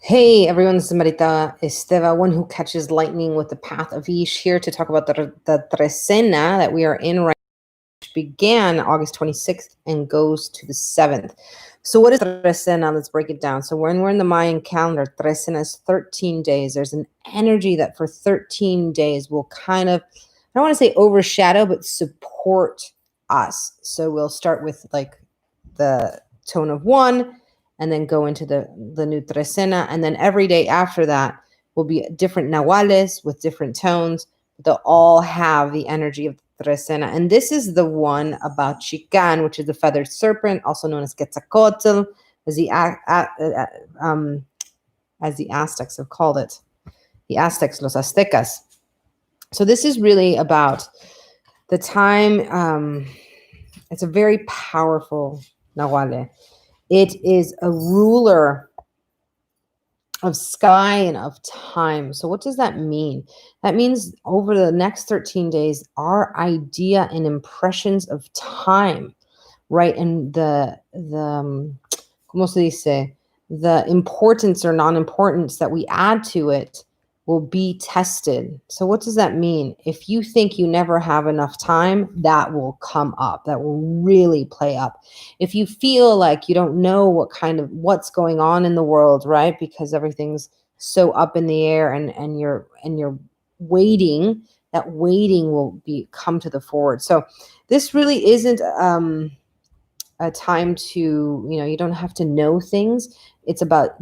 Hey everyone, this is Marita Esteva, one who catches lightning with the path of Ish, here to talk about the Trecena that we are in right now, which began August 26th and goes to the 7th. So what is Trecena? Let's break it down. So when we're in the Mayan calendar, Trecena is 13 days. There's an energy that for 13 days will kind of, I don't want to say overshadow, but support us. So we'll start with like the tone of 1, and then go into the new Trecena. And then every day after that will be different nahuales with different tones. They'll all have the energy of Trecena. And this is the one about Chiccan, which is the feathered serpent, also known as Quetzalcoatl, as the Aztecs have called it. The Aztecs, los Aztecas. So this is really about the time. It's a very powerful nahuale. It is a ruler of sky and of time. So what does that mean? That means over the next 13 days, our idea and impressions of time, right? And ¿cómo se dice? The importance or non-importance that we add to it will be tested. So what does that mean? If you think you never have enough time, that will come up. That will really play up. If you feel like you don't know what's going on in the world, right? Because everything's so up in the air and you're waiting, that waiting will come to the forward. So this really isn't a time to, you don't have to know things. It's about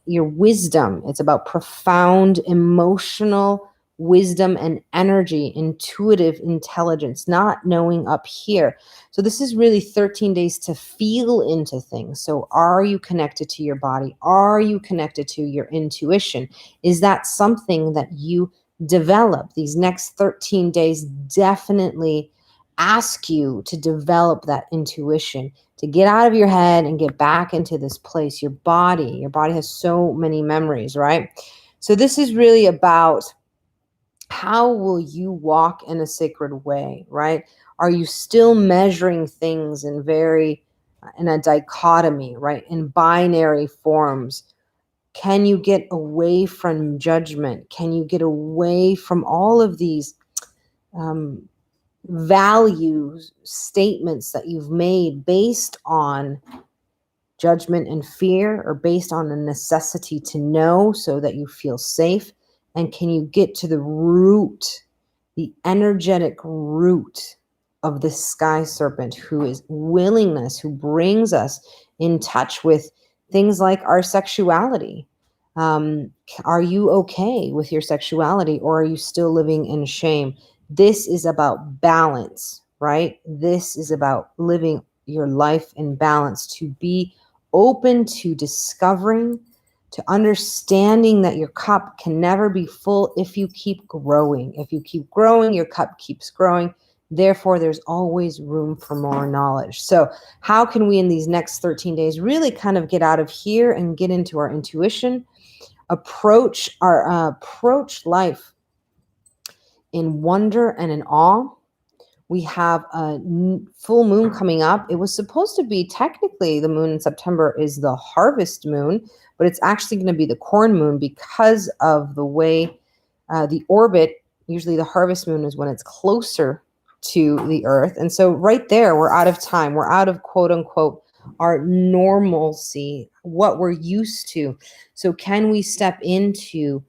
your wisdom. It's about profound emotional wisdom and energy, intuitive intelligence, not knowing up here. So this is really 13 days to feel into things. So are you connected to your body? Are you connected to your intuition? Is that something that you develop? These next 13 days definitely ask you to develop that intuition, to get out of your head and get back into this place. Your body has so many memories, right? So this is really about how will you walk in a sacred way, right? Are you still measuring things in a dichotomy, right? In binary forms? Can you get away from judgment? Can you get away from all of these values statements that you've made based on judgment and fear, or based on a necessity to know so that you feel safe? And can you get to the root, the energetic root of the sky serpent, who is willingness, who brings us in touch with things like our sexuality? Are you okay with your sexuality, or are you still living in shame? This is about balance, right? This is about living your life in balance, to be open to discovering, to understanding that your cup can never be full if you keep growing. If you keep growing, your cup keeps growing. Therefore, there's always room for more knowledge. So how can we in these next 13 days really kind of get out of here and get into our intuition, approach life in wonder and in awe? We have a full moon coming up. It was supposed to be, technically, the moon in September is the harvest moon, but it's actually going to be the corn moon because of the way the orbit. Usually the harvest moon is when it's closer to the earth. And so right there, we're out of time. We're out of, quote unquote, our normalcy, what we're used to. So can we step into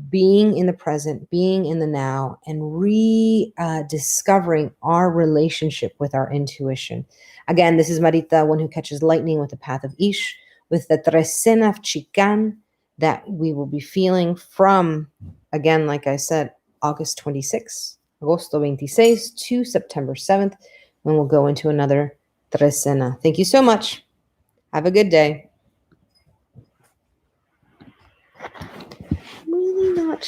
being in the present, being in the now, and rediscovering our relationship with our intuition? Again, this is Marita, one who catches lightning with the path of Ish, with the Trecena of Chiccan that we will be feeling from, again, like I said, August 26th, Agosto 26 to September 7th, when we'll go into another Trecena. Thank you so much. Have a good day.